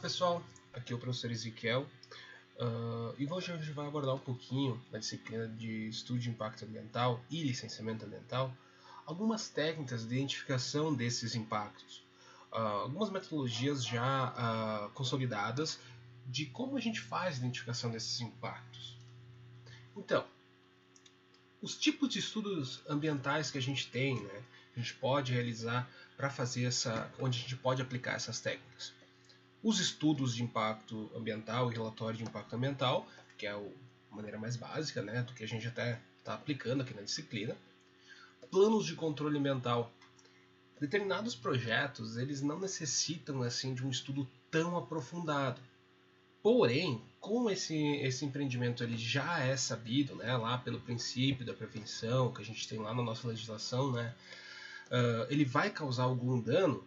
pessoal, aqui é o professor Ezequiel e hoje a gente vai abordar um pouquinho na disciplina de Estudo de Impacto Ambiental e Licenciamento Ambiental algumas técnicas de identificação desses impactos, algumas metodologias já consolidadas de como a gente faz a identificação desses impactos. Então, os tipos de estudos ambientais que a gente tem, né, a gente pode realizar para fazer onde a gente pode aplicar essas técnicas. Os estudos de impacto ambiental e relatório de impacto ambiental, que é a maneira mais básica, né, do que a gente até está aplicando aqui na disciplina. Planos de controle ambiental. Determinados projetos eles não necessitam assim de um estudo tão aprofundado. Porém, como esse empreendimento ele já é sabido, né, lá pelo princípio da prevenção que a gente tem lá na nossa legislação, né, ele vai causar algum dano,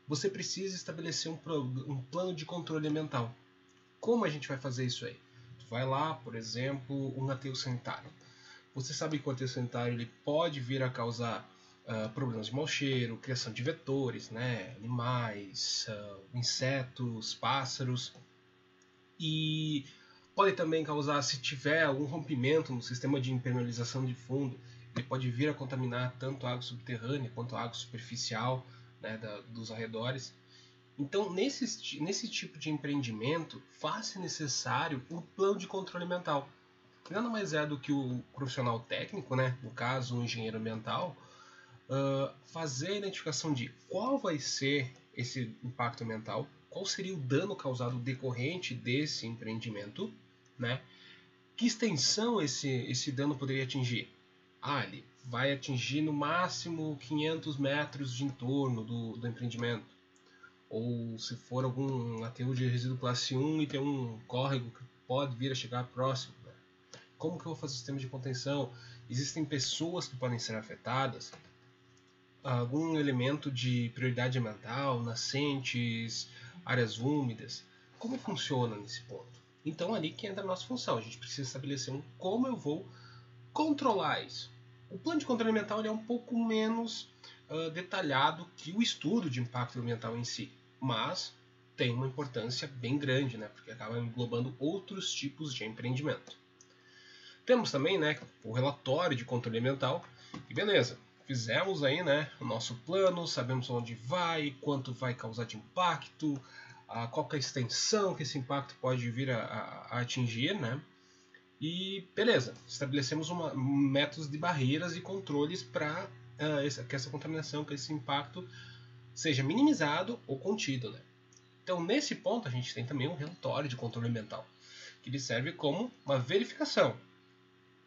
você precisa estabelecer um plano de controle ambiental. Como a gente vai fazer isso aí? Vai lá, por exemplo, um aterro sanitário. Você sabe que o aterro sanitário ele pode vir a causar problemas de mau cheiro, criação de vetores, né, animais, insetos, pássaros. E pode também causar, se tiver algum rompimento no sistema de impermeabilização de fundo, ele pode vir a contaminar tanto a água subterrânea quanto a água superficial, né, dos arredores. Então, nesse tipo de empreendimento, faz-se necessário um plano de controle ambiental. Nada mais é do que o profissional técnico, né, no caso o engenheiro ambiental, fazer a identificação de qual vai ser esse impacto ambiental, qual seria o dano causado decorrente desse empreendimento, né? Que extensão esse dano poderia atingir? Ele vai atingir no máximo 500 metros de entorno do empreendimento. Ou se for algum aterro de resíduo classe 1 e tem um córrego que pode vir a chegar próximo. Né? Como que eu vou fazer o sistema de contenção? Existem pessoas que podem ser afetadas? Algum elemento de prioridade ambiental, nascentes, áreas úmidas? Como funciona nesse ponto? Então ali que entra a nossa função. A gente precisa estabelecer como eu vou controlar isso. O plano de controle ambiental é um pouco menos detalhado que o estudo de impacto ambiental em si, mas tem uma importância bem grande, né, porque acaba englobando outros tipos de empreendimento. Temos também, né, o relatório de controle ambiental, e beleza, fizemos aí, né, o nosso plano, sabemos onde vai, quanto vai causar de impacto, qual que é a extensão que esse impacto pode vir a atingir, né? E beleza, estabelecemos métodos de barreiras e controles para que essa contaminação, que esse impacto seja minimizado ou contido, né? Então, nesse ponto, a gente tem também um relatório de controle ambiental, que lhe serve como uma verificação.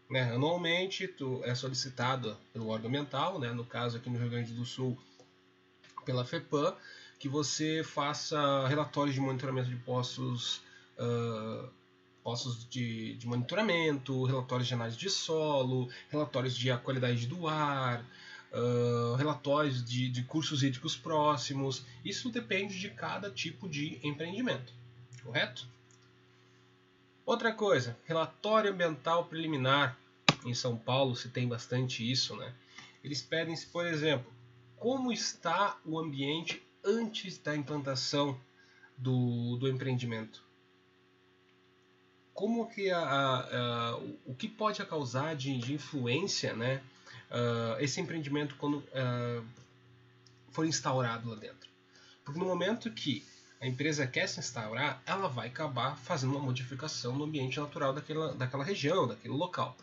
Né? Anualmente, é solicitado pelo órgão ambiental, né? No caso aqui no Rio Grande do Sul, pela FEPAM, que você faça relatórios de monitoramento de poços de monitoramento, relatórios de análise de solo, relatórios de qualidade do ar, relatórios de cursos hídricos próximos. Isso depende de cada tipo de empreendimento, correto? Outra coisa, relatório ambiental preliminar. Em São Paulo se tem bastante isso, né? Eles pedem, por exemplo, como está o ambiente antes da implantação do empreendimento. Como que o que pode causar de influência, né, esse empreendimento quando for instaurado lá dentro. Porque no momento que a empresa quer se instaurar, ela vai acabar fazendo uma modificação no ambiente natural daquela região, daquele local.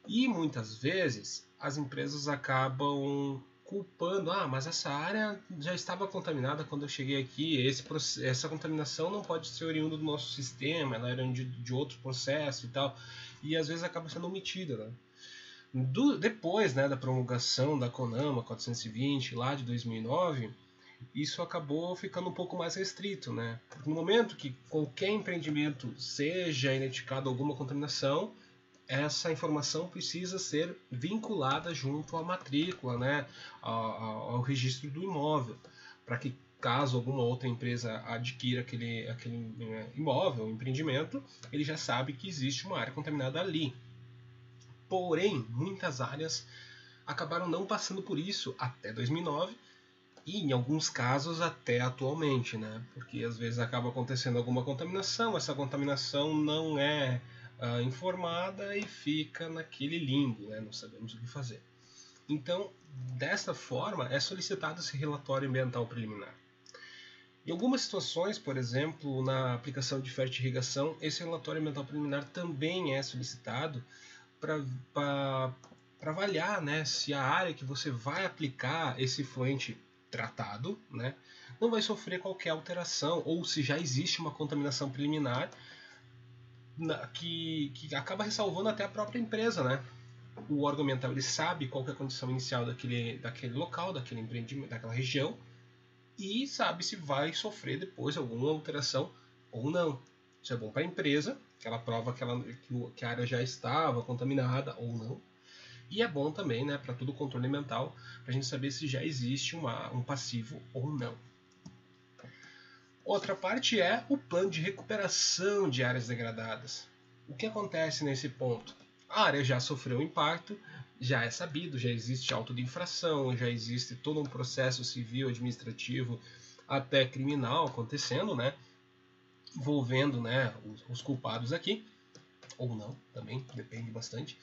E muitas vezes as empresas acabam culpando, mas essa área já estava contaminada quando eu cheguei aqui, essa contaminação não pode ser oriunda do nosso sistema, ela era de outro processo e tal, e às vezes acaba sendo omitida, né? Depois, né, da promulgação da CONAMA 420 lá de 2009, isso acabou ficando um pouco mais restrito, né? Porque no momento que qualquer empreendimento seja identificado alguma contaminação, essa informação precisa ser vinculada junto à matrícula, né, ao registro do imóvel, para que caso alguma outra empresa adquira aquele imóvel, empreendimento, ele já sabe que existe uma área contaminada ali. Porém, muitas áreas acabaram não passando por isso até 2009, E em alguns casos até atualmente, né? Porque às vezes acaba acontecendo alguma contaminação, essa contaminação não é informada e fica naquele limbo, né? Não sabemos o que fazer. Então, desta forma, é solicitado esse relatório ambiental preliminar. Em algumas situações, por exemplo, na aplicação de fertirrigação, esse relatório ambiental preliminar também é solicitado para avaliar, né, se a área que você vai aplicar esse efluente tratado, né, não vai sofrer qualquer alteração ou se já existe uma contaminação preliminar que acaba ressalvando até a própria empresa, né? O órgão ambiental ele sabe qual é a condição inicial daquele local, daquele empreendimento, daquela região e sabe se vai sofrer depois alguma alteração ou não. Isso é bom para a empresa, que ela prova que a área já estava contaminada ou não. E é bom também, né, para todo o controle ambiental, para a gente saber se já existe um passivo ou não. Outra parte é o plano de recuperação de áreas degradadas. O que acontece nesse ponto? A área já sofreu impacto, já é sabido, já existe auto de infração, já existe todo um processo civil, administrativo, até criminal acontecendo, né? Envolvendo, né, os culpados aqui, ou não, também, depende bastante.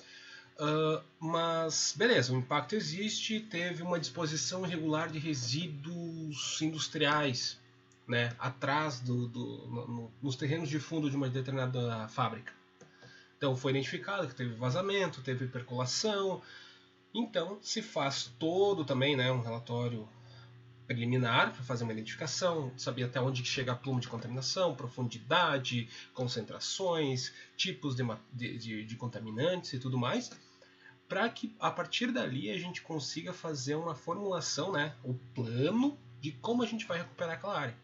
Mas, beleza, o impacto existe, teve uma disposição irregular de resíduos industriais, né, atrás nos terrenos de fundo de uma determinada fábrica. Então foi identificado que teve vazamento, teve percolação. Então se faz todo também, né, um relatório preliminar para fazer uma identificação, saber até onde chega a pluma de contaminação, profundidade, concentrações, tipos de contaminantes e tudo mais, para que a partir dali a gente consiga fazer uma formulação, né, o plano de como a gente vai recuperar aquela área.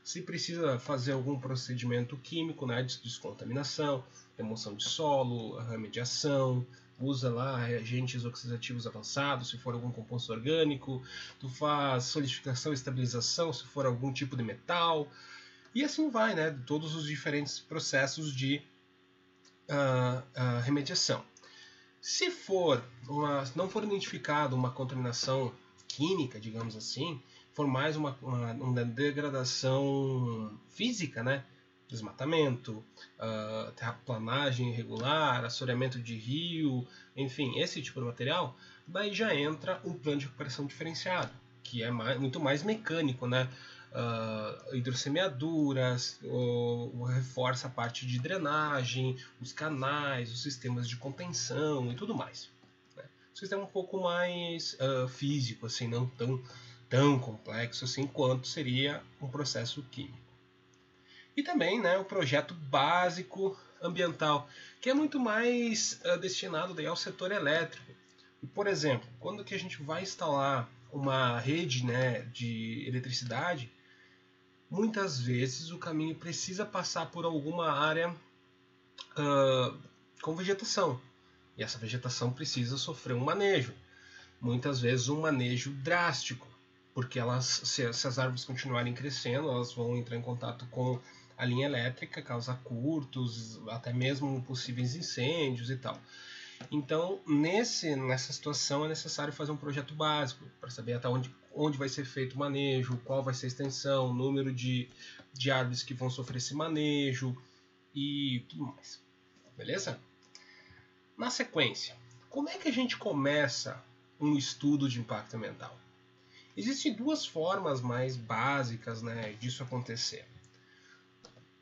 Se precisa fazer algum procedimento químico, né, de descontaminação, remoção de solo, remediação, usa lá agentes oxidativos avançados, se for algum composto orgânico, tu faz solidificação e estabilização, se for algum tipo de metal, e assim vai, né, todos os diferentes processos de remediação. Se não for identificada uma contaminação química, digamos assim, for mais uma degradação física, né? Desmatamento, terraplanagem irregular, assoreamento de rio, enfim, esse tipo de material, daí já entra um plano de recuperação diferenciado, que é muito mais mecânico, né? Hidrossemeaduras, reforça a parte de drenagem, os canais, os sistemas de contenção e tudo mais. Né? Um sistema um pouco mais físico, assim, não tão complexo assim quanto seria um processo químico. E também, né, o projeto básico ambiental, que é muito mais destinado daí ao setor elétrico. E, por exemplo, quando que a gente vai instalar uma rede, né, de eletricidade, muitas vezes o caminho precisa passar por alguma área com vegetação. E essa vegetação precisa sofrer um manejo. Muitas vezes um manejo drástico, porque se as árvores continuarem crescendo, elas vão entrar em contato com a linha elétrica, causar curtos, até mesmo possíveis incêndios e tal. Então, nessa situação, é necessário fazer um projeto básico para saber até onde vai ser feito o manejo, qual vai ser a extensão, o número de árvores que vão sofrer esse manejo e tudo mais. Beleza? Na sequência, como é que a gente começa um estudo de impacto ambiental? Existem duas formas mais básicas, né, disso acontecer.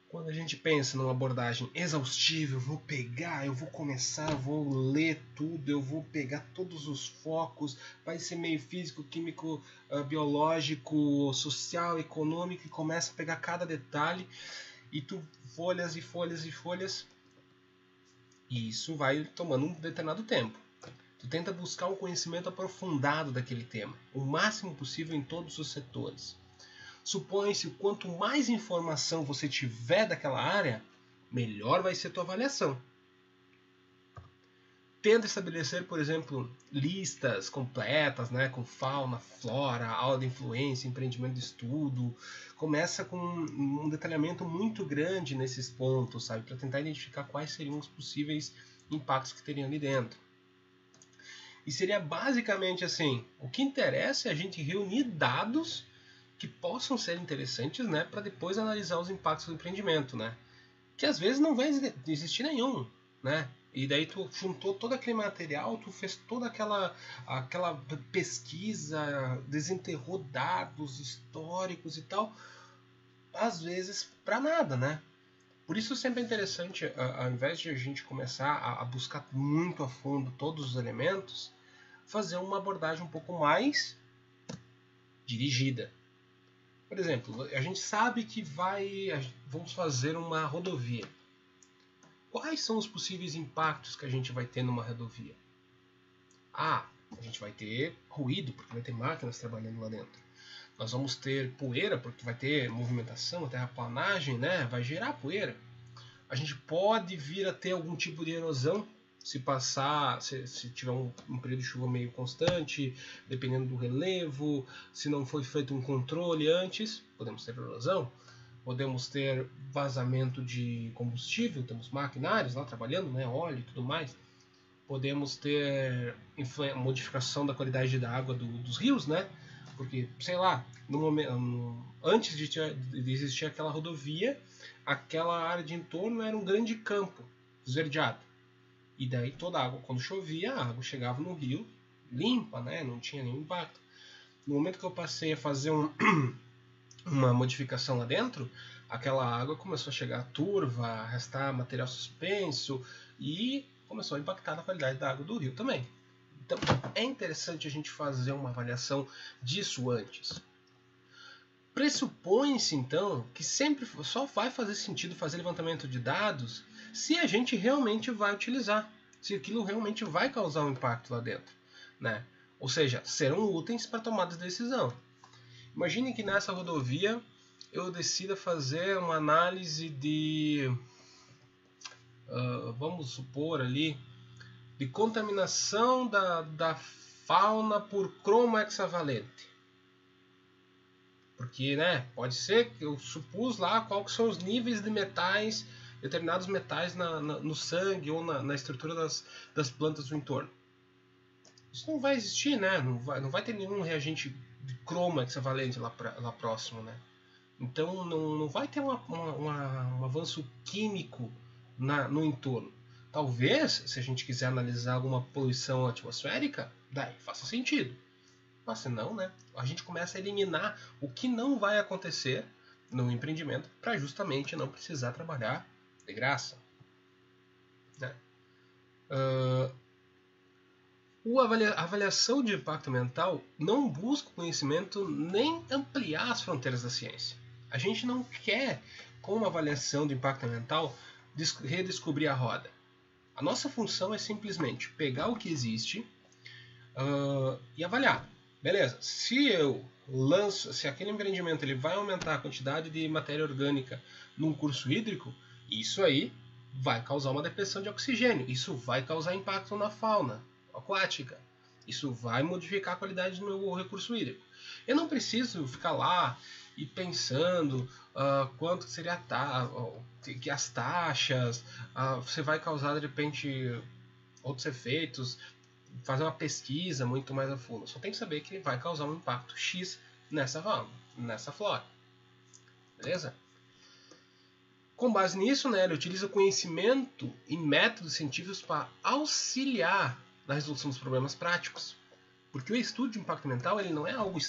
Quando a gente pensa numa abordagem exaustiva, eu vou começar, eu vou ler tudo, eu vou pegar todos os focos, vai ser meio físico, químico, biológico, social, econômico, e começa a pegar cada detalhe, e tu folhas e folhas e folhas, e isso vai tomando um determinado tempo. Tu tenta buscar um conhecimento aprofundado daquele tema, o máximo possível em todos os setores. Supõe-se que quanto mais informação você tiver daquela área, melhor vai ser a tua avaliação. Tenta estabelecer, por exemplo, listas completas, né, com fauna, flora, aula de influência, empreendimento de estudo. Começa com um detalhamento muito grande nesses pontos, sabe, para tentar identificar quais seriam os possíveis impactos que teriam ali dentro. E seria basicamente assim, o que interessa é a gente reunir dados que possam ser interessantes, né, para depois analisar os impactos do empreendimento, né? Que às vezes não vai existir nenhum, né? E daí tu juntou todo aquele material, tu fez toda aquela pesquisa, desenterrou dados históricos e tal, às vezes para nada, né? Por isso sempre é interessante, ao invés de a gente começar a buscar muito a fundo todos os elementos, fazer uma abordagem um pouco mais dirigida. Por exemplo, a gente sabe que vamos fazer uma rodovia. Quais são os possíveis impactos que a gente vai ter numa rodovia? A gente vai ter ruído, porque vai ter máquinas trabalhando lá dentro. Nós vamos ter poeira, porque vai ter movimentação, terraplanagem, né? Vai gerar poeira. A gente pode vir a ter algum tipo de erosão, se tiver um período de chuva meio constante, dependendo do relevo, se não foi feito um controle antes, podemos ter erosão. Podemos ter vazamento de combustível, temos maquinários lá trabalhando, né, óleo e tudo mais. Podemos ter modificação da qualidade da água dos rios, né? Porque, sei lá, antes de existir aquela rodovia, aquela área de entorno era um grande campo esverdeado. E daí toda a água, quando chovia, a água chegava no rio limpa, né? Não tinha nenhum impacto. No momento que eu passei a fazer uma modificação lá dentro, aquela água começou a chegar turva, a restar material suspenso e começou a impactar na qualidade da água do rio também. Então é interessante a gente fazer uma avaliação disso antes. Pressupõe-se então que sempre só vai fazer sentido fazer levantamento de dados se a gente realmente vai utilizar, se aquilo realmente vai causar um impacto lá dentro, né? Ou seja, serão úteis para tomada de decisão. Imagine que nessa rodovia eu decida fazer uma análise de, vamos supor ali, de contaminação da fauna por cromo hexavalente. Porque, né, pode ser que eu supus lá quais são os níveis de metais, determinados metais no sangue ou na estrutura das plantas do entorno. Isso não vai existir, né? Não vai ter nenhum reagente de cromo hexavalente lá próximo, né? Então não vai ter um avanço químico no entorno. Talvez, se a gente quiser analisar alguma poluição atmosférica, daí faça sentido. Mas se não, né, a gente começa a eliminar o que não vai acontecer no empreendimento para justamente não precisar trabalhar de graça. Né? A avaliação de impacto ambiental não busca o conhecimento nem ampliar as fronteiras da ciência. A gente não quer, com uma avaliação de impacto ambiental, redescobrir a roda. A nossa função é simplesmente pegar o que existe e avaliar. Beleza, se aquele empreendimento ele vai aumentar a quantidade de matéria orgânica num curso hídrico, isso aí vai causar uma depressão de oxigênio, isso vai causar impacto na fauna aquática, isso vai modificar a qualidade do meu recurso hídrico. Eu não preciso ficar lá e pensando quanto seria que as taxas, você vai causar de repente outros efeitos, fazer uma pesquisa muito mais a fundo. Só tem que saber que ele vai causar um impacto X nessa fauna, nessa flora. Beleza? Com base nisso, né, ele utiliza o conhecimento e métodos científicos para auxiliar na resolução dos problemas práticos. Porque o estudo de impacto ambiental ele não é algo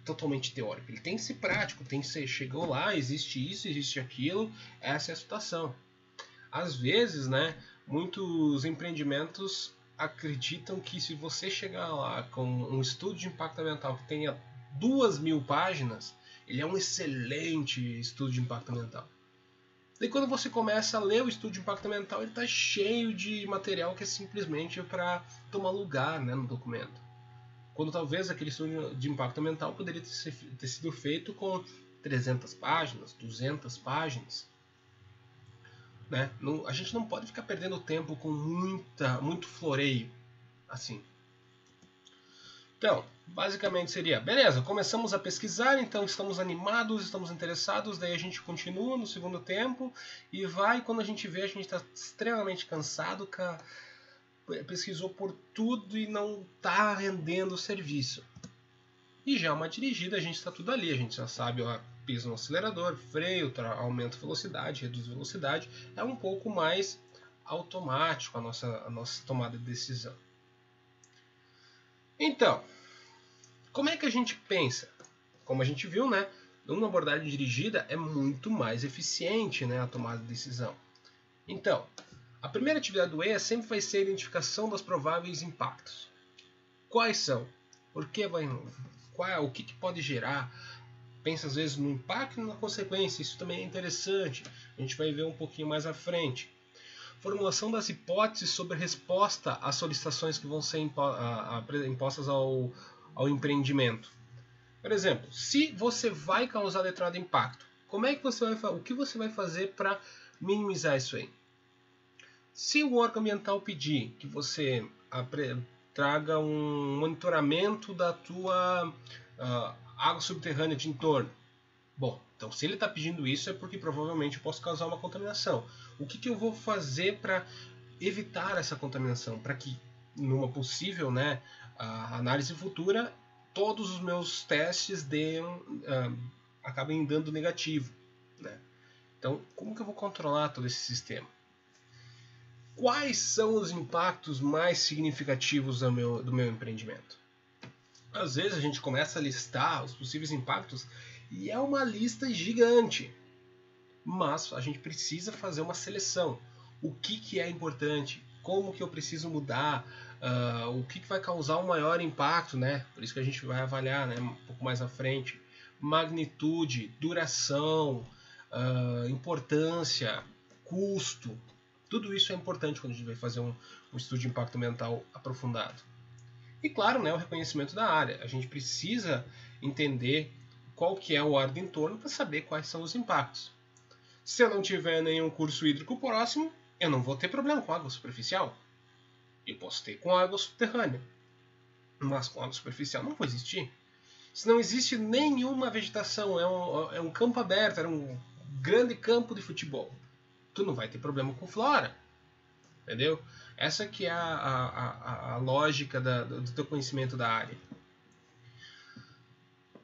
totalmente teórico. Ele tem que ser prático, tem que ser, chegou lá, existe isso, existe aquilo, essa é a situação. Às vezes, né, muitos empreendimentos acreditam que se você chegar lá com um estudo de impacto ambiental que tenha 2.000 páginas, ele é um excelente estudo de impacto ambiental. Daí quando você começa a ler o estudo de impacto ambiental, ele está cheio de material que é simplesmente para tomar lugar, né, no documento. Quando talvez aquele estudo de impacto ambiental poderia ter sido feito com 300 páginas, 200 páginas. Né? A gente não pode ficar perdendo tempo com muito floreio assim. Então, basicamente seria, beleza, começamos a pesquisar, então estamos animados, estamos interessados, daí a gente continua no segundo tempo e vai, quando a gente vê, a gente está extremamente cansado, pesquisou por tudo e não está rendendo o serviço. E já uma dirigida, a gente está tudo ali, a gente já sabe, ó, piso no acelerador, freio, aumenta a velocidade, reduz a velocidade, é um pouco mais automático a nossa tomada de decisão. Então, como é que a gente pensa? Como a gente viu, né, uma abordagem dirigida é muito mais eficiente, né, a tomada de decisão. Então, a primeira atividade do EA sempre vai ser a identificação dos prováveis impactos. Quais são? Por que vai, o que pode gerar? Pensa às vezes no impacto e na consequência, isso também é interessante, a gente vai ver um pouquinho mais à frente. Formulação das hipóteses sobre resposta às solicitações que vão ser impostas ao empreendimento. Por exemplo, se você vai causar determinado impacto, o que você vai fazer para minimizar isso aí? Se o órgão ambiental pedir que você traga um monitoramento da tua água subterrânea de entorno, bom, então se ele está pedindo isso é porque provavelmente eu posso causar uma contaminação. O que eu vou fazer para evitar essa contaminação? Para que numa possível, né, análise futura, todos os meus testes acabem dando negativo, né? Então, como que eu vou controlar todo esse sistema? Quais são os impactos mais significativos do meu empreendimento? Às vezes a gente começa a listar os possíveis impactos e é uma lista gigante, mas a gente precisa fazer uma seleção. O que é importante? Como que eu preciso mudar? O que vai causar o maior impacto, né? Por isso que a gente vai avaliar, né, um pouco mais à frente. Magnitude, duração, importância, custo. Tudo isso é importante quando a gente vai fazer um estudo de impacto ambiental aprofundado. E claro, né, o reconhecimento da área. A gente precisa entender qual que é o ar do entorno para saber quais são os impactos. Se eu não tiver nenhum curso hídrico próximo, eu não vou ter problema com água superficial. Eu posso ter com água subterrânea, mas com água superficial não vai existir. Se não existe nenhuma vegetação, é um campo aberto, é um grande campo de futebol, tu não vai ter problema com flora, entendeu? Essa que é a lógica do teu conhecimento da área.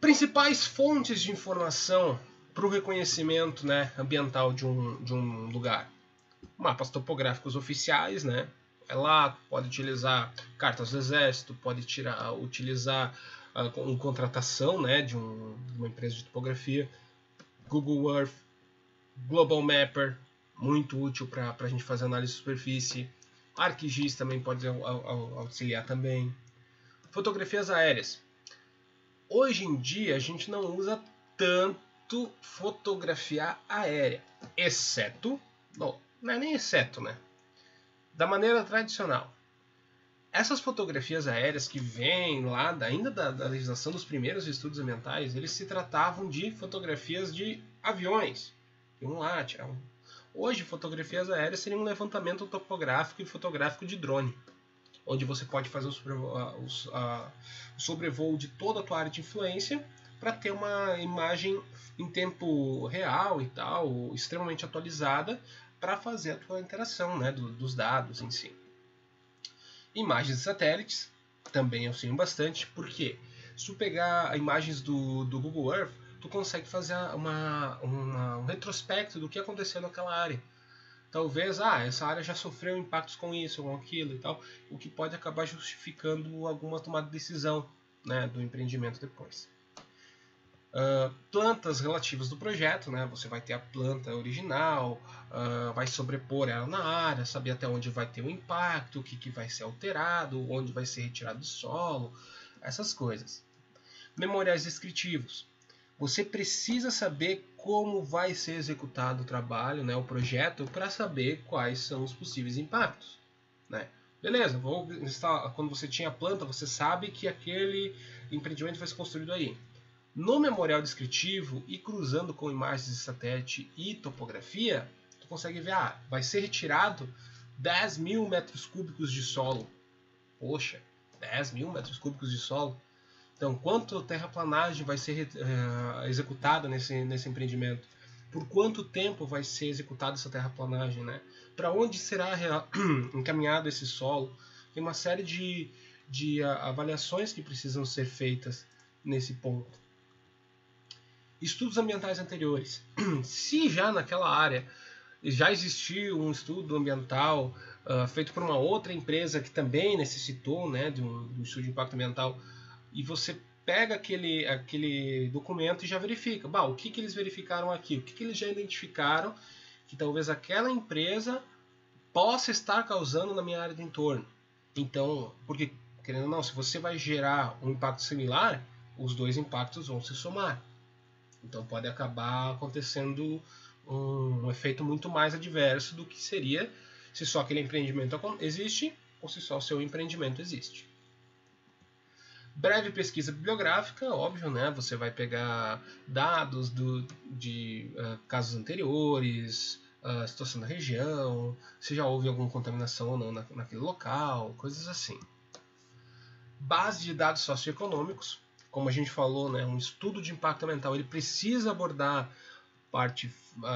Principais fontes de informação para o reconhecimento, né, ambiental de um lugar. Mapas topográficos oficiais, né? Lá pode utilizar cartas do exército, pode utilizar uma contratação, né, de uma empresa de topografia. Google Earth, Global Mapper, muito útil para a gente fazer análise de superfície. ArcGIS também pode auxiliar também. Fotografias aéreas. Hoje em dia a gente não usa tanto fotografia aérea, exceto, não é nem exceto, né? Da maneira tradicional. Essas fotografias aéreas que vêm lá ainda da legislação dos primeiros estudos ambientais, eles se tratavam de fotografias de aviões. Iam lá, tiravam. Hoje, fotografias aéreas seriam um levantamento topográfico e fotográfico de drone, onde você pode fazer o sobrevoo de toda a tua área de influência para ter uma imagem em tempo real e tal, extremamente atualizada, para fazer a tua interação, né, dos dados em si. Imagens de satélites também auxiliam bastante, porque se tu pegar imagens do Google Earth, tu consegue fazer um retrospecto do que aconteceu naquela área. Talvez, essa área já sofreu impactos com isso, com aquilo e tal, o que pode acabar justificando alguma tomada de decisão, né, do empreendimento depois. Plantas relativas do projeto, né, você vai ter a planta original, vai sobrepor ela na área, saber até onde vai ter o impacto, o que vai ser alterado, onde vai ser retirado do solo, essas coisas. Memoriais descritivos. Você precisa saber como vai ser executado o trabalho, né, o projeto, para saber quais são os possíveis impactos, né? Beleza, quando você tinha a planta, você sabe que aquele empreendimento vai ser construído aí. No memorial descritivo e cruzando com imagens de satélite e topografia, tu consegue ver, vai ser retirado 10 mil metros cúbicos de solo. Poxa, 10 mil metros cúbicos de solo. Então, quanto terraplanagem vai ser executada nesse empreendimento? Por quanto tempo vai ser executada essa terraplanagem, né? Para onde será encaminhado esse solo? Tem uma série de avaliações que precisam ser feitas nesse ponto. Estudos ambientais anteriores. Se já naquela área já existiu um estudo ambiental feito por uma outra empresa que também necessitou, né, de um estudo de impacto ambiental, e você pega aquele documento e já verifica, o que eles verificaram aqui, o que eles já identificaram que talvez aquela empresa possa estar causando na minha área de entorno. Então, porque, querendo ou não, se você vai gerar um impacto similar, os dois impactos vão se somar. Então pode acabar acontecendo um efeito muito mais adverso do que seria se só aquele empreendimento existe ou se só o seu empreendimento existe. Breve pesquisa bibliográfica, óbvio, né? Você vai pegar dados de casos anteriores, a situação da região, se já houve alguma contaminação ou não naquele local, coisas assim. Base de dados socioeconômicos, como a gente falou, né? Um estudo de impacto ambiental ele precisa abordar parte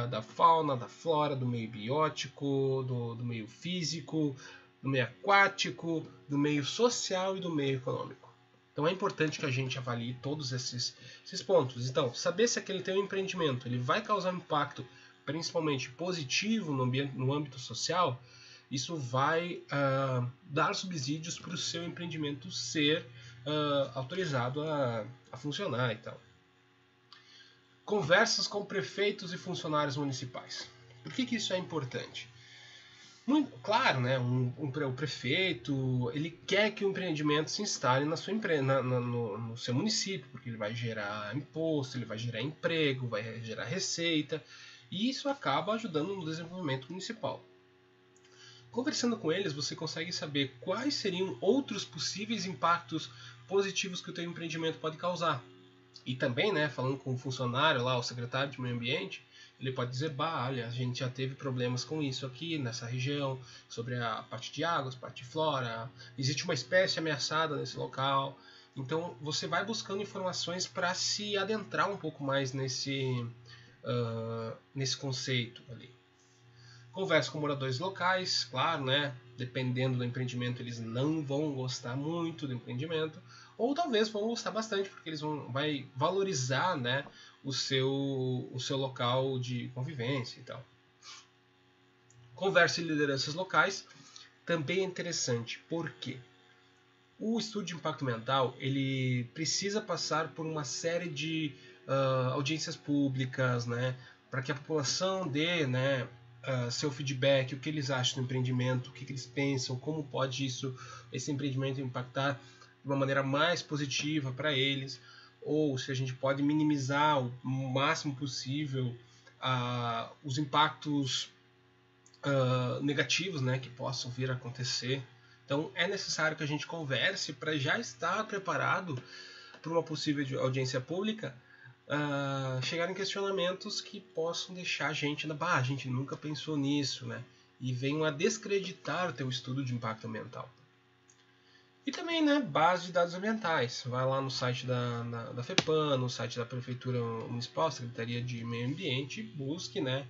da fauna, da flora, do meio biótico, do meio físico, do meio aquático, do meio social e do meio econômico. Então é importante que a gente avalie todos esses pontos. Então, saber se aquele teu empreendimento ele vai causar um impacto principalmente positivo no âmbito social, isso vai dar subsídios para o seu empreendimento ser autorizado a funcionar e tal. Conversas com prefeitos e funcionários municipais. Por que isso é importante? Claro, né, o prefeito ele quer que o empreendimento se instale na sua no seu município, porque ele vai gerar imposto, ele vai gerar emprego, vai gerar receita, e isso acaba ajudando no desenvolvimento municipal. Conversando com eles, você consegue saber quais seriam outros possíveis impactos positivos que o teu empreendimento pode causar. E também, né, falando com o funcionário lá, o secretário de meio ambiente, ele pode dizer, olha, a gente já teve problemas com isso aqui nessa região, sobre a parte de águas, parte de flora, existe uma espécie ameaçada nesse local. Então você vai buscando informações para se adentrar um pouco mais nesse conceito ali. Conversa com moradores locais, claro, né? Dependendo do empreendimento, eles não vão gostar muito do empreendimento, ou talvez vão gostar bastante, porque eles vai valorizar, né, o seu local de convivência e tal. Conversa e lideranças locais também é interessante, porque o estudo de impacto ambiental ele precisa passar por uma série de audiências públicas, né, para que a população dê, né, seu feedback, o que eles acham do empreendimento, o que eles pensam, como pode esse empreendimento impactar de uma maneira mais positiva para eles, ou se a gente pode minimizar o máximo possível os impactos negativos, né, que possam vir a acontecer. Então é necessário que a gente converse para já estar preparado para uma possível audiência pública, chegar em questionamentos que possam deixar a gente a gente nunca pensou nisso, né? E venham a descreditar o teu estudo de impacto ambiental. E também, né, base de dados ambientais. Vai lá no site da FEPAM, no site da Prefeitura Municipal, Secretaria de Meio Ambiente, e busque, né,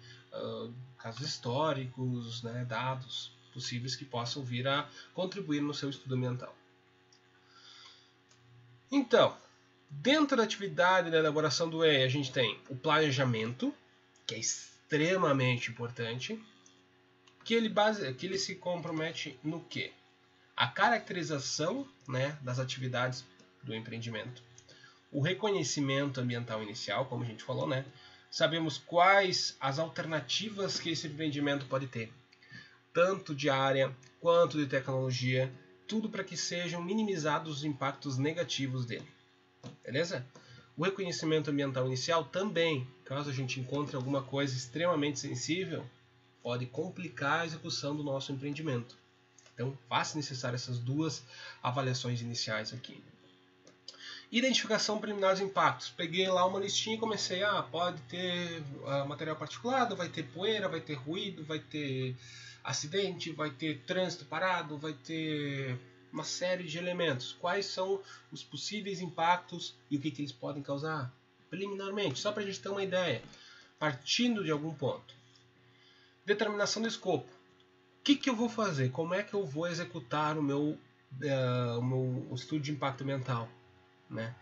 casos históricos, né, dados possíveis que possam vir a contribuir no seu estudo ambiental. Então, dentro da atividade da elaboração do EA, a gente tem o planejamento, que é extremamente importante, que ele se compromete no quê? A caracterização, né, das atividades do empreendimento, o reconhecimento ambiental inicial, como a gente falou, né? Sabemos quais as alternativas que esse empreendimento pode ter, tanto de área quanto de tecnologia, tudo para que sejam minimizados os impactos negativos dele. Beleza? O reconhecimento ambiental inicial também, caso a gente encontre alguma coisa extremamente sensível, pode complicar a execução do nosso empreendimento. Então, faça necessário essas duas avaliações iniciais aqui. Identificação preliminar dos impactos. Peguei lá uma listinha e comecei, pode ter material particulado, vai ter poeira, vai ter ruído, vai ter acidente, vai ter trânsito parado, vai ter uma série de elementos. Quais são os possíveis impactos e o que eles podem causar preliminarmente, só para a gente ter uma ideia, partindo de algum ponto. Determinação do escopo. O que eu vou fazer? Como é que eu vou executar o meu estudo de impacto ambiental? Né?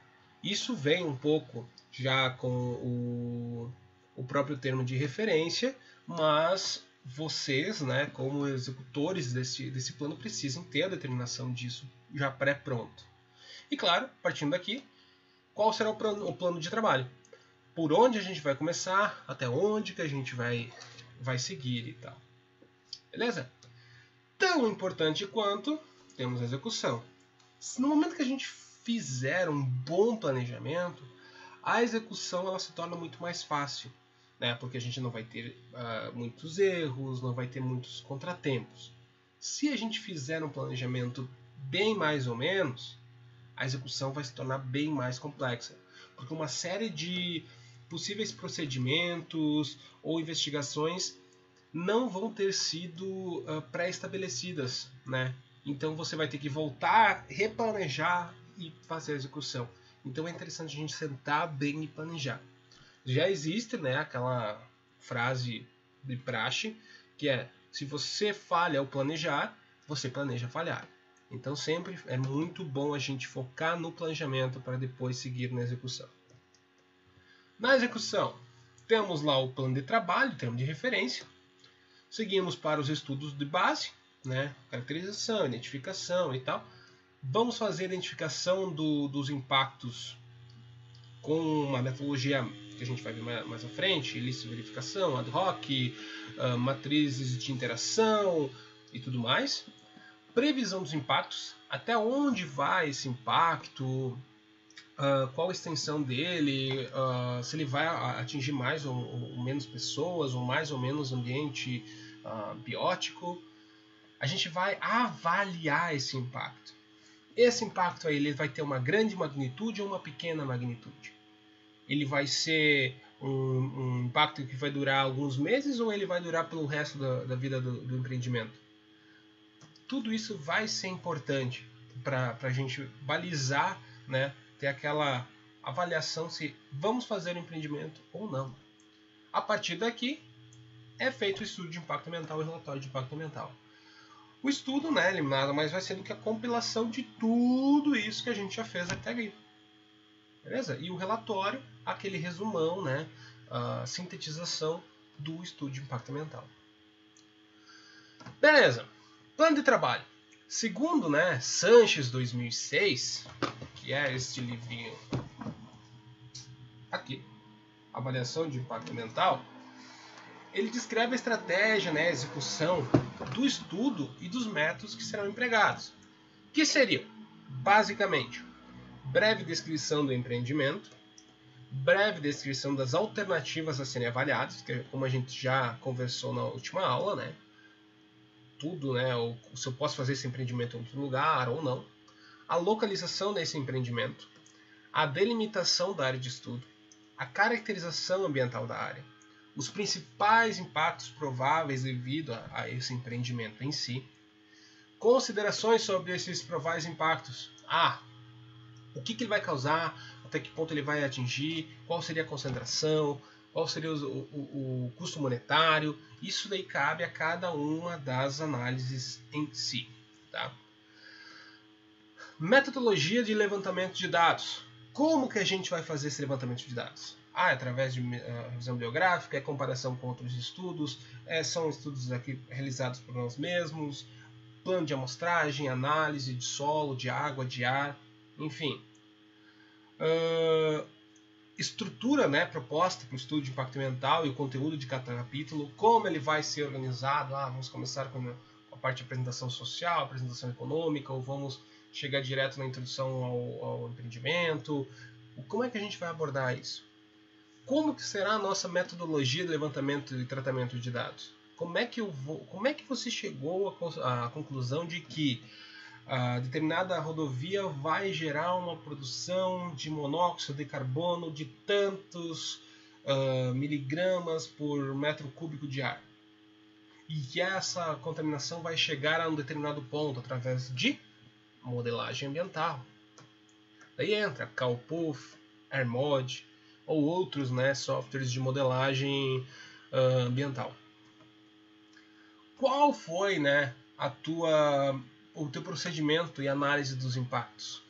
Isso vem um pouco já com o próprio termo de referência, mas vocês, né, como executores desse plano, precisam ter a determinação disso já pré-pronto. E claro, partindo daqui, qual será o plano de trabalho? Por onde a gente vai começar, até onde que a gente vai seguir e tal. Beleza? Tão importante quanto temos a execução. No momento que a gente fizer um bom planejamento, a execução ela se torna muito mais fácil, né? Porque a gente não vai ter muitos erros, não vai ter muitos contratempos. Se a gente fizer um planejamento bem mais ou menos, a execução vai se tornar bem mais complexa, porque uma série de possíveis procedimentos ou investigações não vão ter sido pré-estabelecidas, né? Então você vai ter que voltar, replanejar e fazer a execução. Então é interessante a gente sentar bem e planejar. Já existe, né, aquela frase de praxe que é: se você falha ao planejar, você planeja falhar. Então sempre é muito bom a gente focar no planejamento para depois seguir na execução. Na execução, temos lá o plano de trabalho, termo de referência. Seguimos para os estudos de base, né? Caracterização, identificação e tal. Vamos fazer a identificação dos impactos com uma metodologia que a gente vai ver mais à frente, lista de verificação, ad hoc, matrizes de interação e tudo mais. Previsão dos impactos, até onde vai esse impacto, qual a extensão dele, se ele vai atingir mais ou menos pessoas, ou mais ou menos ambiente biótico. A gente vai avaliar esse impacto. Esse impacto aí, ele vai ter uma grande magnitude ou uma pequena magnitude? Ele vai ser um impacto que vai durar alguns meses ou ele vai durar pelo resto da vida do empreendimento? Tudo isso vai ser importante para a gente balizar, né, ter aquela avaliação se vamos fazer o empreendimento ou não. A partir daqui, é feito o estudo de impacto ambiental e relatório de impacto ambiental. O estudo, né, ele nada mais vai ser do que a compilação de tudo isso que a gente já fez até aqui. Beleza? E o relatório, aquele resumão, né, a sintetização do estudo de impacto ambiental. Beleza. Plano de trabalho. Segundo, né, Sanches 2006, que é este livrinho aqui, Avaliação de Impacto Ambiental, ele descreve a estratégia, né, a execução do estudo e dos métodos que serão empregados, que seriam, basicamente, breve descrição do empreendimento, breve descrição das alternativas a serem avaliadas, que como a gente já conversou na última aula, né, tudo, né, se eu posso fazer esse empreendimento em outro lugar ou não, a localização desse empreendimento, a delimitação da área de estudo, a caracterização ambiental da área, os principais impactos prováveis devido a esse empreendimento em si, considerações sobre esses prováveis impactos. O que ele vai causar, até que ponto ele vai atingir, qual seria a concentração, qual seria o custo monetário. Isso daí cabe a cada uma das análises em si. Tá? Metodologia de levantamento de dados. Como que a gente vai fazer esse levantamento de dados? Através de revisão biográfica, comparação com outros estudos, são estudos aqui realizados por nós mesmos, plano de amostragem, análise de solo, de água, de ar, enfim. Estrutura, né, proposta para o estudo de impacto ambiental e o conteúdo de cada capítulo, como ele vai ser organizado. Vamos começar com a parte de apresentação social, apresentação econômica, ou vamos chegar direto na introdução ao empreendimento. Como é que a gente vai abordar isso? Como que será a nossa metodologia de levantamento e tratamento de dados? Como é que você chegou à conclusão de que a determinada rodovia vai gerar uma produção de monóxido de carbono de tantos miligramas por metro cúbico de ar? E que essa contaminação vai chegar a um determinado ponto através de modelagem ambiental. Daí entra CalPUF, AirMod ou outros, né, softwares de modelagem ambiental. Qual foi, né, o teu procedimento e análise dos impactos?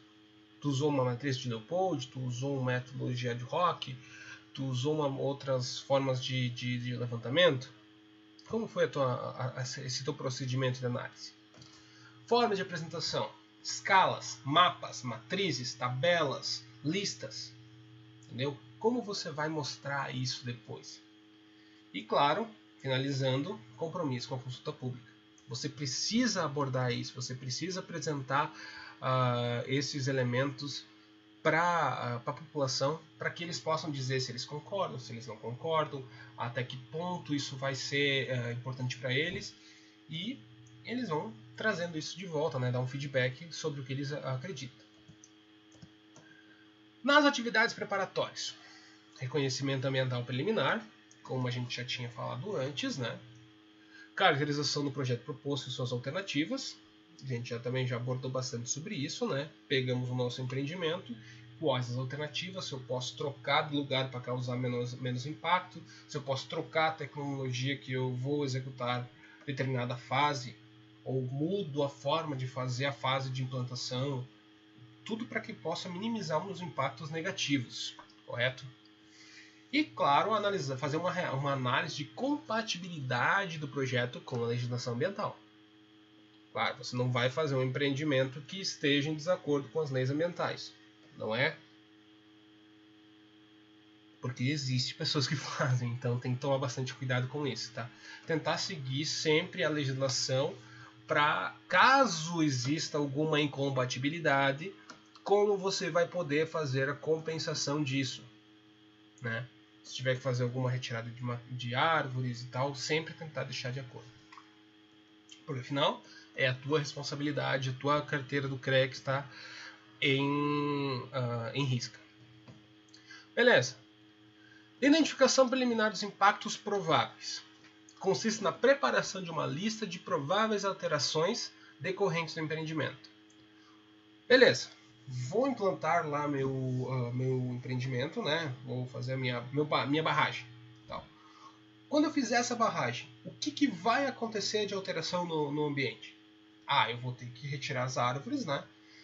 Tu usou uma matriz de Leopold, tu usou uma metodologia ad hoc, tu usou outras formas de levantamento? Como foi esse teu procedimento de análise? Forma de apresentação, escalas, mapas, matrizes, tabelas, listas. Entendeu? Como você vai mostrar isso depois? E claro, finalizando, compromisso com a consulta pública. Você precisa abordar isso, você precisa apresentar esses elementos para a população, para que eles possam dizer se eles concordam, se eles não concordam, até que ponto isso vai ser importante para eles, e eles vão trazendo isso de volta, né, dar um feedback sobre o que eles acreditam. Nas atividades preparatórias, reconhecimento ambiental preliminar, como a gente já tinha falado antes, né? Caracterização do projeto proposto e suas alternativas. A gente também já abordou bastante sobre isso, né? Pegamos o nosso empreendimento, quais as alternativas, se eu posso trocar de lugar para causar menos impacto, se eu posso trocar a tecnologia que eu vou executar determinada fase, ou mudo a forma de fazer a fase de implantação, tudo para que possa minimizar os impactos negativos, correto? E, claro, fazer uma análise de compatibilidade do projeto com a legislação ambiental. Claro, você não vai fazer um empreendimento que esteja em desacordo com as leis ambientais, não é? Porque existem pessoas que fazem, então tem que tomar bastante cuidado com isso, tá? Tentar seguir sempre a legislação para, caso exista alguma incompatibilidade, como você vai poder fazer a compensação disso, né? Se tiver que fazer alguma retirada de árvores e tal, sempre tentar deixar de acordo. Porque afinal, é a tua responsabilidade, a tua carteira do CREA que está em risca. Beleza. Identificação preliminar dos impactos prováveis. Consiste na preparação de uma lista de prováveis alterações decorrentes do empreendimento. Beleza. Vou implantar lá meu empreendimento, né? Vou fazer a minha barragem. Tal. Quando eu fizer essa barragem, o que vai acontecer de alteração no ambiente? Eu vou ter que retirar as árvores, né?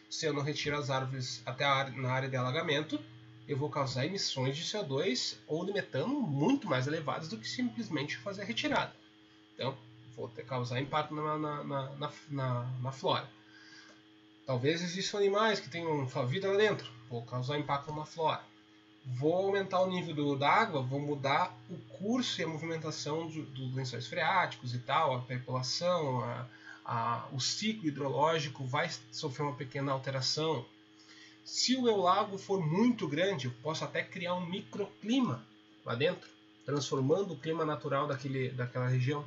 Se eu não retiro as árvores até na área de alagamento, eu vou causar emissões de CO2 ou de metano muito mais elevadas do que simplesmente fazer a retirada. Então, vou causar impacto na flora. Talvez existam animais que tenham sua vida lá dentro. Vou causar impacto na flora. Vou aumentar o nível da água, vou mudar o curso e a movimentação dos lençóis freáticos e tal, a percolação, o ciclo hidrológico vai sofrer uma pequena alteração. Se o meu lago for muito grande, eu posso até criar um microclima lá dentro, transformando o clima natural daquela região.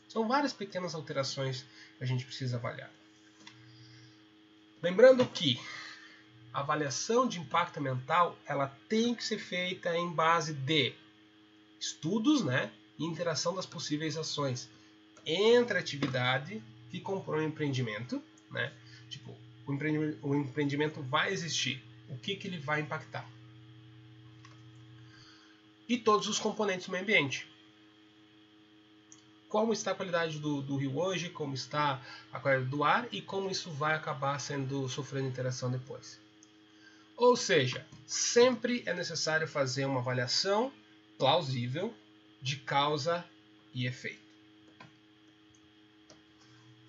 São várias pequenas alterações que a gente precisa avaliar. Lembrando que a avaliação de impacto ambiental ela tem que ser feita em base de estudos, né, e interação das possíveis ações entre a atividade que compõe o empreendimento, né? Tipo, o empreendimento vai existir, o que ele vai impactar? E todos os componentes do meio ambiente. Como está a qualidade do rio hoje, como está a qualidade do ar e como isso vai acabar sofrendo interação depois. Ou seja, sempre é necessário fazer uma avaliação plausível de causa e efeito.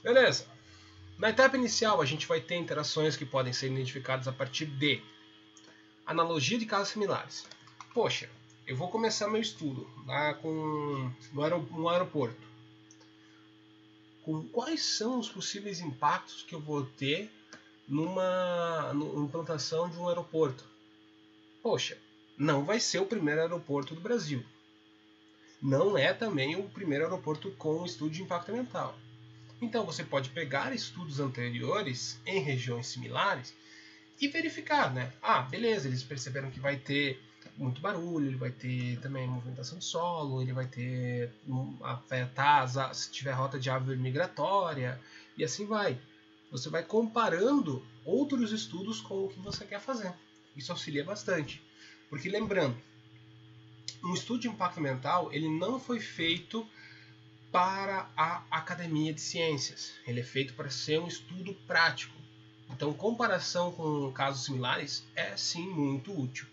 Beleza. Na etapa inicial, a gente vai ter interações que podem ser identificadas a partir de analogia de casos similares. Poxa, eu vou começar meu estudo lá no aeroporto. Com quais são os possíveis impactos que eu vou ter numa implantação de um aeroporto? Poxa, não vai ser o primeiro aeroporto do Brasil. Não é também o primeiro aeroporto com estudo de impacto ambiental. Então você pode pegar estudos anteriores em regiões similares e verificar, né? Beleza, eles perceberam que vai ter muito barulho, ele vai ter também movimentação de solo, ele vai ter afetar se tiver rota de ave migratória e assim vai. Você vai comparando outros estudos com o que você quer fazer. Isso auxilia bastante. Porque lembrando, um estudo de impacto ambiental ele não foi feito para a academia de ciências. Ele é feito para ser um estudo prático. Então, comparação com casos similares é sim muito útil,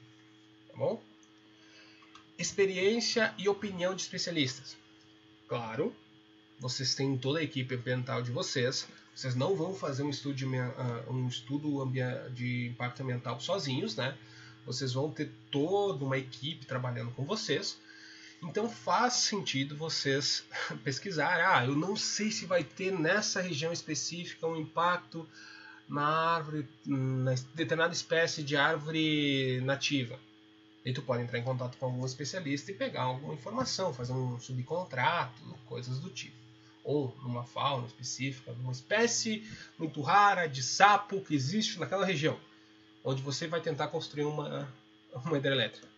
tá bom? Experiência e opinião de especialistas. Claro, vocês têm toda a equipe ambiental de vocês. Vocês não vão fazer um estudo de impacto ambiental sozinhos, né? Vocês vão ter toda uma equipe trabalhando com vocês. Então faz sentido vocês pesquisar. Eu não sei se vai ter nessa região específica um impacto na árvore, na determinada espécie de árvore nativa. E tu pode entrar em contato com algum especialista e pegar alguma informação, fazer um subcontrato, coisas do tipo. Ou numa fauna específica, numa espécie muito rara de sapo que existe naquela região, onde você vai tentar construir uma hidrelétrica.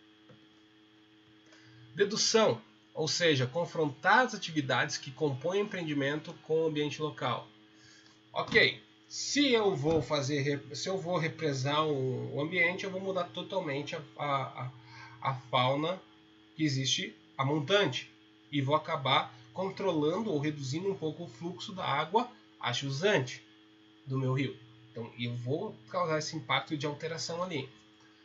Dedução, ou seja, confrontar as atividades que compõem o empreendimento com o ambiente local. Ok, se eu vou represar o ambiente, eu vou mudar totalmente a fauna que existe a montante e vou acabar controlando ou reduzindo um pouco o fluxo da água a jusante do meu rio. Então eu vou causar esse impacto de alteração ali.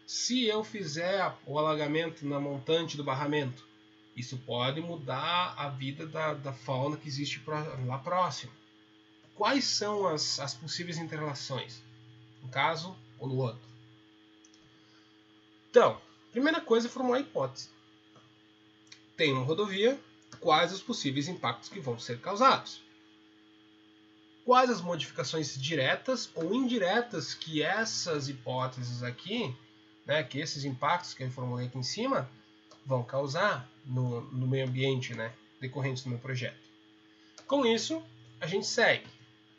Se eu fizer o alagamento na montante do barramento, isso pode mudar a vida da fauna que existe lá próximo. Quais são as possíveis interrelações, no caso ou no outro? Então, primeira coisa é formular a hipótese. Tem uma rodovia, quais os possíveis impactos que vão ser causados? Quais as modificações diretas ou indiretas que essas hipóteses aqui, né, que esses impactos que eu formulei aqui em cima, vão causar no meio ambiente, né, decorrentes do meu projeto? Com isso, a gente segue.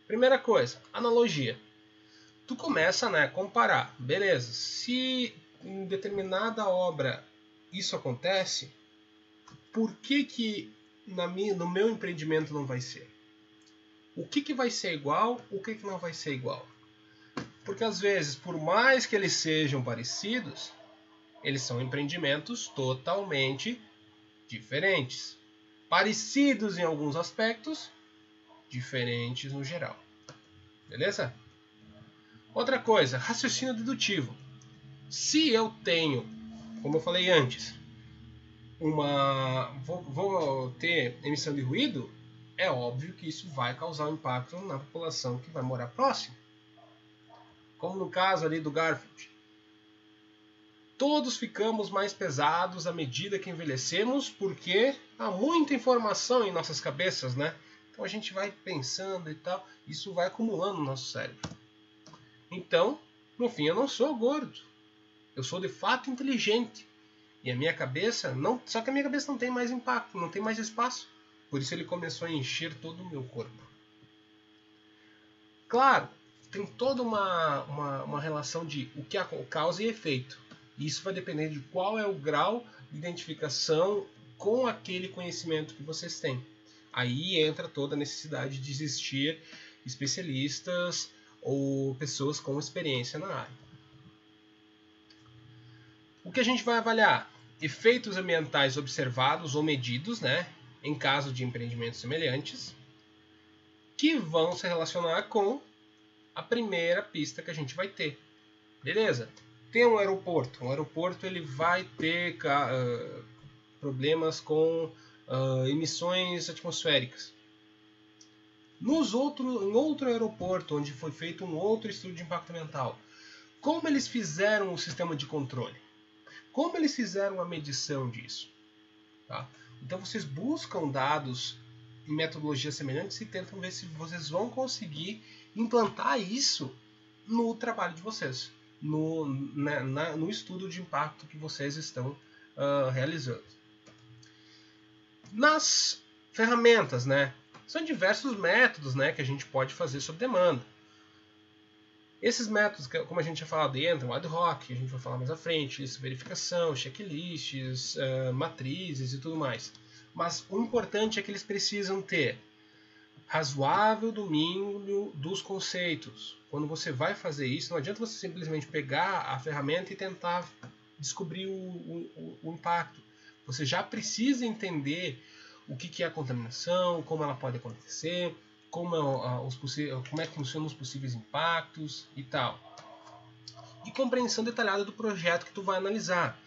Primeira coisa, analogia. Tu começa, né, a comparar. Beleza, se em determinada obra isso acontece, por que no meu empreendimento não vai ser? O que vai ser igual, o que não vai ser igual? Porque às vezes, por mais que eles sejam parecidos, eles são empreendimentos totalmente diferentes. Parecidos em alguns aspectos, diferentes no geral. Beleza? Outra coisa, raciocínio dedutivo. Se eu tenho, como eu falei antes, vou ter emissão de ruído, é óbvio que isso vai causar um impacto na população que vai morar próximo. Como no caso ali do Garfield. Todos ficamos mais pesados à medida que envelhecemos, porque há muita informação em nossas cabeças, né? Então a gente vai pensando e tal, isso vai acumulando no nosso cérebro. Então, no fim, eu não sou gordo. Eu sou de fato inteligente. E a minha cabeça não. Só que a minha cabeça não tem mais impacto, não tem mais espaço. Por isso ele começou a encher todo o meu corpo. Claro, tem toda uma relação de o que é causa e efeito. E isso vai depender de qual é o grau de identificação com aquele conhecimento que vocês têm. Aí entra toda a necessidade de existir especialistas ou pessoas com experiência na área. O que a gente vai avaliar? Efeitos ambientais observados ou medidos, né, em caso de empreendimentos semelhantes, que vão se relacionar com a primeira pista que a gente vai ter. Beleza? Tem um aeroporto. Um aeroporto ele vai ter problemas com emissões atmosféricas. Em outro aeroporto, onde foi feito um outro estudo de impacto ambiental, como eles fizeram o sistema de controle? Como eles fizeram a medição disso? Tá? Então vocês buscam dados em metodologias semelhantes e tentam ver se vocês vão conseguir implantar isso no trabalho de vocês, no estudo de impacto que vocês estão realizando. Nas ferramentas, né? São diversos métodos, né, que a gente pode fazer sob demanda. Esses métodos, como a gente já falado, entram ad hoc, a gente vai falar mais à frente, lista de verificação, checklists, matrizes e tudo mais. Mas o importante é que eles precisam ter razoável domínio dos conceitos. Quando você vai fazer isso, não adianta você simplesmente pegar a ferramenta e tentar descobrir o impacto. Você já precisa entender o que é a contaminação, como ela pode acontecer, como é que funcionam os possíveis impactos e tal. E compreensão detalhada do projeto que tu vai analisar.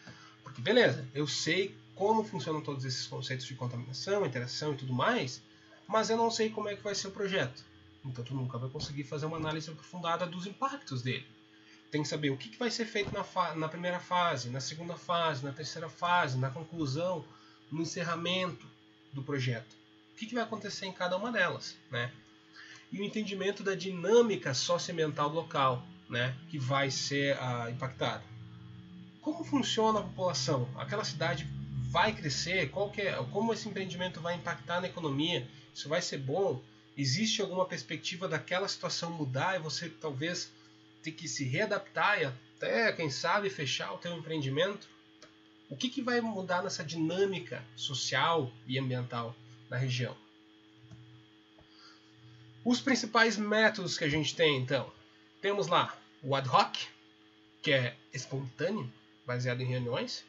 Porque beleza, eu sei como funcionam todos esses conceitos de contaminação, interação e tudo mais, mas eu não sei como é que vai ser o projeto. Então tu nunca vai conseguir fazer uma análise aprofundada dos impactos dele. Tem que saber o que vai ser feito na primeira fase, na segunda fase, na terceira fase, na conclusão, no encerramento do projeto. O que vai acontecer em cada uma delas, né? E o entendimento da dinâmica socioambiental local, né, que vai ser impactada. Como funciona a população? Aquela cidade vai crescer? Como esse empreendimento vai impactar na economia? Isso vai ser bom? Existe alguma perspectiva daquela situação mudar e você talvez ter que se readaptar e até, quem sabe, fechar o teu empreendimento? O que vai mudar nessa dinâmica social e ambiental na região? Os principais métodos que a gente tem, então, temos lá o ad hoc, que é espontâneo, baseado em reuniões.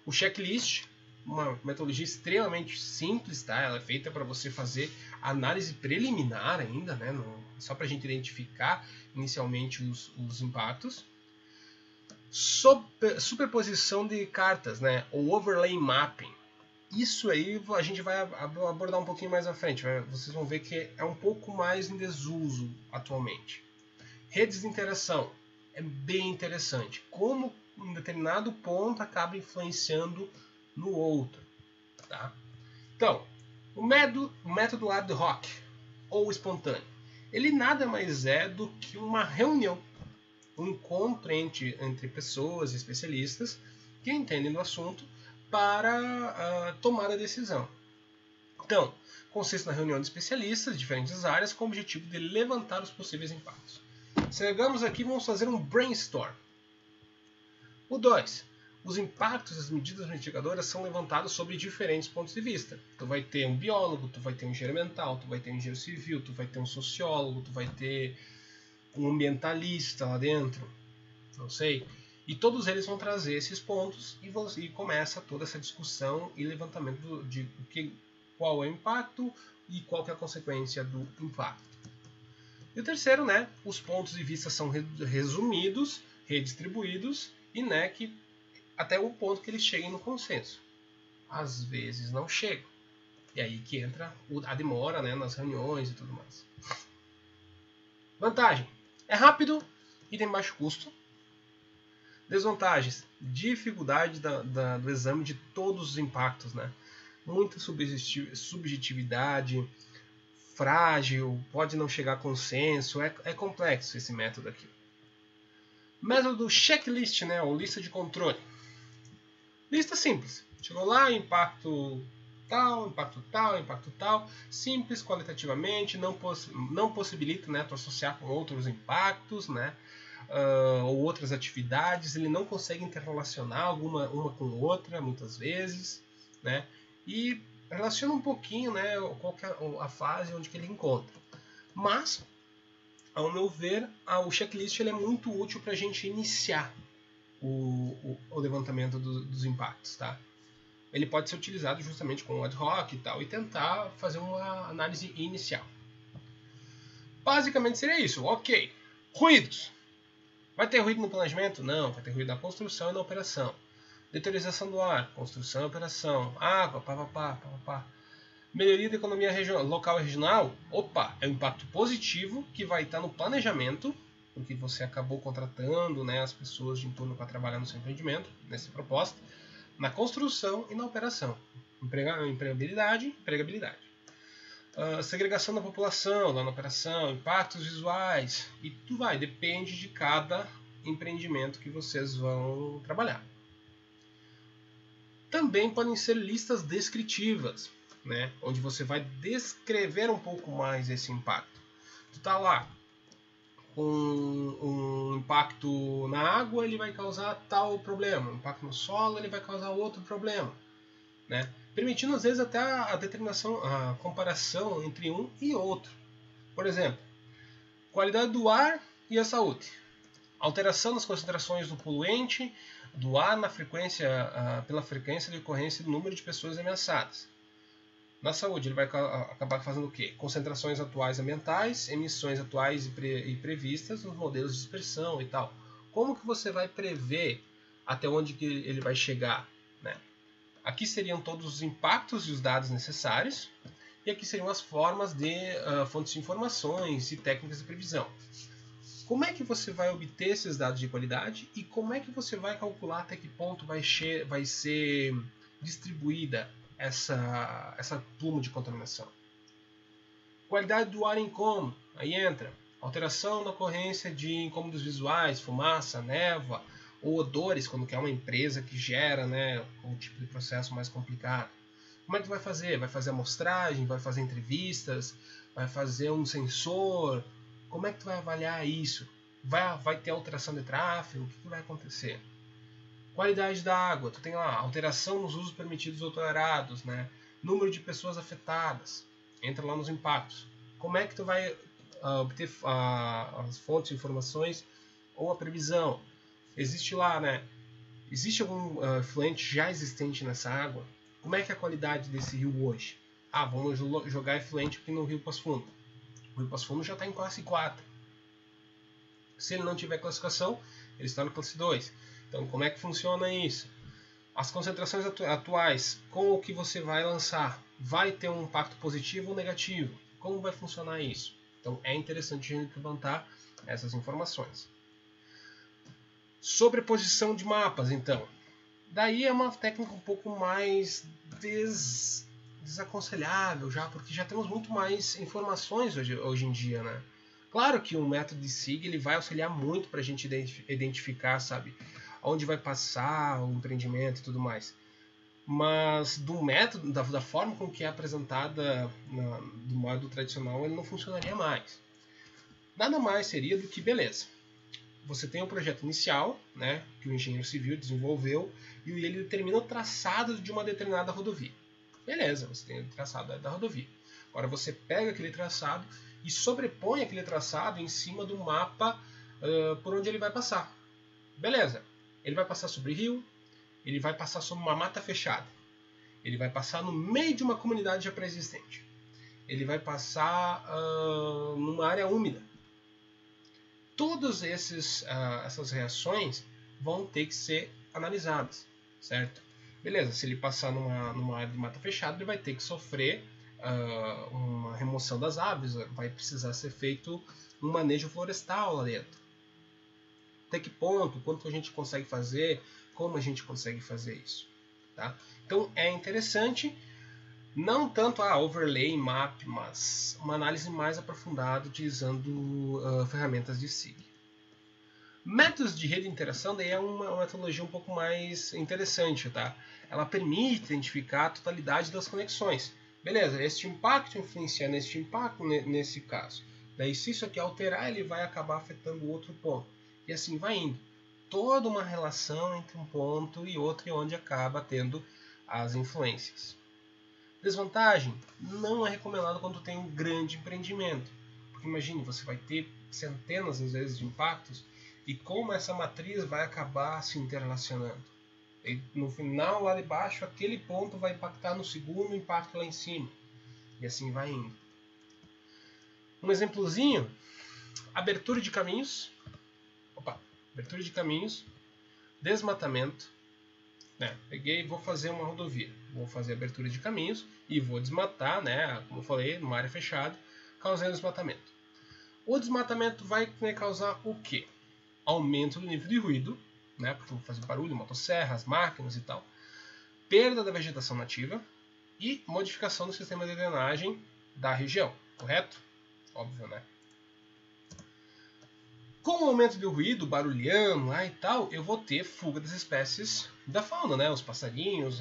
O checklist, uma metodologia extremamente simples, tá? Ela é feita para você fazer análise preliminar ainda, né? Só para a gente identificar inicialmente os impactos. Superposição de cartas, né? O overlay mapping. Isso aí a gente vai abordar um pouquinho mais à frente. Vocês vão ver que é um pouco mais em desuso atualmente. Redes de interação. É bem interessante. Como um determinado ponto acaba influenciando no outro. Tá? Então, o método ad hoc, ou espontâneo, ele nada mais é do que uma reunião, um encontro entre pessoas especialistas que entendem do assunto para tomar a decisão. Então, consiste na reunião de especialistas de diferentes áreas com o objetivo de levantar os possíveis impactos. Chegamos aqui, vamos fazer um brainstorm. O 2. Os impactos das medidas mitigadoras são levantados sobre diferentes pontos de vista. Tu vai ter um biólogo, tu vai ter um engenheiro ambiental, tu vai ter um engenheiro civil, tu vai ter um sociólogo, tu vai ter um ambientalista lá dentro, não sei. E todos eles vão trazer esses pontos e começa toda essa discussão e levantamento de qual é o impacto e qual que é a consequência do impacto. E o terceiro, né, os pontos de vista são resumidos, redistribuídos e, né, que até o ponto que eles cheguem no consenso. Às vezes não chegam. E aí que entra a demora, né, nas reuniões e tudo mais. Vantagem: é rápido e tem baixo custo. Desvantagens: dificuldade do exame de todos os impactos, né? Muita subjetividade, frágil, pode não chegar a consenso, é complexo esse método aqui. Método checklist, né, ou lista de controle. Lista simples. Chegou lá, impacto tal, impacto tal, impacto tal. Simples qualitativamente, não possibilita, né, tu associar com outros impactos, né, ou outras atividades. Ele não consegue interrelacionar uma com outra, muitas vezes, né, e relaciona um pouquinho, né, qual que é a fase onde que ele encontra. Mas, ao meu ver, o checklist ele é muito útil para a gente iniciar o levantamento dos impactos, tá? Ele pode ser utilizado justamente com o ad hoc e tal, e tentar fazer uma análise inicial. Basicamente seria isso. Ok. Ruídos. Vai ter ruído no planejamento? Não. Vai ter ruído na construção e na operação. Deteriorização do ar, construção e operação. Água, pá. Melhoria da economia local e regional? Opa, é um impacto positivo que vai estar no planejamento, porque você acabou contratando, né, as pessoas de entorno para trabalhar no seu empreendimento, nessa proposta, na construção e na operação. Empregabilidade. Segregação da população, lá na operação, impactos visuais, e tudo depende de cada empreendimento que vocês vão trabalhar. Também podem ser listas descritivas, né, onde você vai descrever um pouco mais esse impacto. Tu está lá com um impacto na água, ele vai causar tal problema. Um impacto no solo, ele vai causar outro problema, né? Permitindo às vezes até a determinação, a comparação entre um e outro. Por exemplo, qualidade do ar e a saúde. Alteração das concentrações do poluente do ar pela frequência de ocorrência do número de pessoas ameaçadas. Na saúde, ele vai acabar fazendo o quê? Concentrações atuais ambientais, emissões atuais e previstas nos modelos de dispersão e tal. Como que você vai prever até onde que ele vai chegar, né? Aqui seriam todos os impactos e os dados necessários, e aqui seriam as formas de fontes de informações e técnicas de previsão. Como é que você vai obter esses dados de qualidade e como é que você vai calcular até que ponto vai ser distribuída essa pluma de contaminação? Qualidade do ar incômodo, aí entra alteração na ocorrência de incômodos visuais, fumaça, névoa ou odores, quando quer uma empresa que gera, né, um tipo de processo mais complicado. Como é que vai fazer? Vai fazer amostragem, vai fazer entrevistas, vai fazer um sensor? Como é que tu vai avaliar isso? Vai ter alteração de tráfego? O que vai acontecer? Qualidade da água, tu tem lá alteração nos usos permitidos ou tolerados, né? Número de pessoas afetadas, entra lá nos impactos. Como é que tu vai obter as fontes de informações ou a previsão? Existe lá, né? Existe algum efluente já existente nessa água? Como é que é a qualidade desse rio hoje? Ah, vamos jogar efluente aqui no Rio Passo Fundo. O Rio Passo Fundo já está em classe 4. Se ele não tiver classificação, ele está no classe 2. Então, como é que funciona isso? As concentrações atuais, com o que você vai lançar, vai ter um impacto positivo ou negativo? Como vai funcionar isso? Então, é interessante a gente levantar essas informações. Sobreposição de mapas, então. Daí é uma técnica um pouco mais desaconselhável, já, porque já temos muito mais informações hoje em dia, né? Claro que o método de SIG ele vai auxiliar muito para a gente identificar, sabe, onde vai passar o empreendimento e tudo mais. Mas do método, da forma com que é apresentada do modo tradicional, ele não funcionaria mais. Nada mais seria do que, beleza, você tem um projeto inicial, né, que o engenheiro civil desenvolveu, e ele determina o traçado de uma determinada rodovia. Beleza, você tem o traçado da rodovia. Agora você pega aquele traçado e sobrepõe aquele traçado em cima do mapa por onde ele vai passar. Beleza, ele vai passar sobre rio, ele vai passar sobre uma mata fechada, ele vai passar no meio de uma comunidade já pré-existente, ele vai passar numa área úmida. Todas essas reações vão ter que ser analisadas, certo? Beleza, se ele passar numa área de mata fechada, ele vai ter que sofrer uma remoção das árvores, vai precisar ser feito um manejo florestal lá dentro. Até que ponto, quanto a gente consegue fazer, como a gente consegue fazer isso, tá? Então é interessante, não tanto a overlay, map, mas uma análise mais aprofundada utilizando ferramentas de SIG. Métodos de rede de interação daí é uma metodologia um pouco mais interessante, tá? Ela permite identificar a totalidade das conexões. Beleza, este impacto influencia neste impacto nesse caso. Daí se isso aqui alterar, ele vai acabar afetando o outro ponto. E assim vai indo. Toda uma relação entre um ponto e outro e onde acaba tendo as influências. Desvantagem? Não é recomendado quando tem um grande empreendimento. Porque imagine, você vai ter centenas às vezes de impactos e como essa matriz vai acabar se interrelacionando. E no final, lá de baixo, aquele ponto vai impactar no segundo impacto lá em cima. E assim vai indo. Um exemplozinho, abertura de caminhos. Abertura de caminhos, desmatamento. Né? Peguei e vou fazer uma rodovia. Vou fazer abertura de caminhos e vou desmatar, né? Como eu falei, numa área fechada, causando desmatamento. O desmatamento vai causar o quê? Aumento do nível de ruído, né? Porque eu vou fazer barulho, motosserras, máquinas e tal. Perda da vegetação nativa e modificação do sistema de drenagem da região, correto? Óbvio, né? Com o aumento do ruído, barulhando lá e tal, eu vou ter fuga das espécies da fauna, né? Os passarinhos,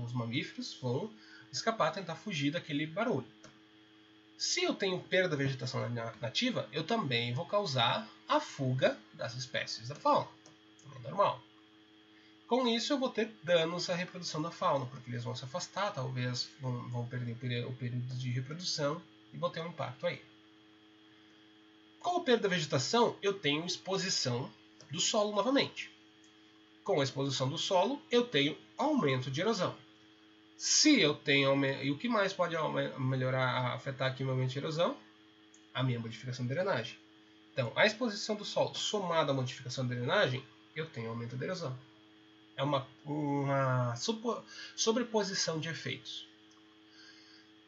os mamíferos vão escapar, tentar fugir daquele barulho. Se eu tenho perda da vegetação nativa, eu também vou causar a fuga das espécies da fauna. É normal. Com isso, eu vou ter danos à reprodução da fauna, porque eles vão se afastar, talvez vão perder o período de reprodução e vão ter um impacto aí. Com a perda da vegetação, eu tenho exposição do solo novamente. Com a exposição do solo, eu tenho aumento de erosão. Se eu tenho, e o que mais pode melhorar, afetar aqui o meu aumento de erosão? A minha modificação de drenagem. Então, a exposição do solo somada à modificação de drenagem, eu tenho aumento da erosão. É uma sobreposição de efeitos.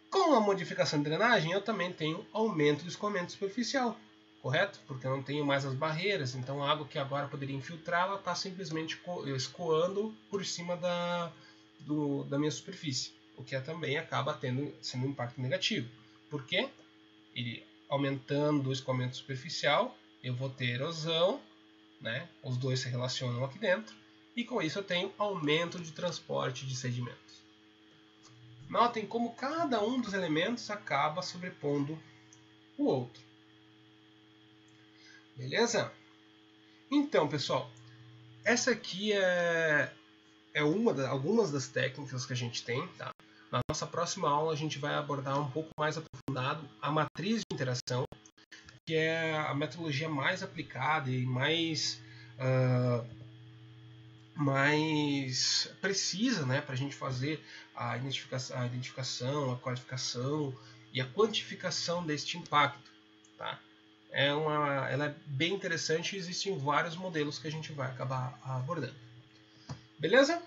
Com a modificação de drenagem, eu também tenho aumento do escoamento superficial, correto? Porque eu não tenho mais as barreiras, então a água que agora poderia infiltrar, ela está simplesmente escoando por cima da minha superfície, o que também acaba sendo um impacto negativo. Por quê? Ele aumentando o escoamento superficial, eu vou ter erosão, né? Os dois se relacionam aqui dentro, e com isso eu tenho aumento de transporte de sedimentos. Notem como cada um dos elementos acaba sobrepondo o outro. Beleza? Então, pessoal, essa aqui é algumas das técnicas que a gente tem. Tá? Na nossa próxima aula a gente vai abordar um pouco mais aprofundado a matriz de interação, que é a metodologia mais aplicada e mais precisa, né, para a gente fazer a identificação, a qualificação e a quantificação deste impacto. Tá? Ela é bem interessante e existem vários modelos que a gente vai acabar abordando. Beleza?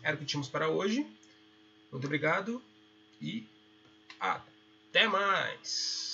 Era o que tínhamos para hoje. Muito obrigado e até mais!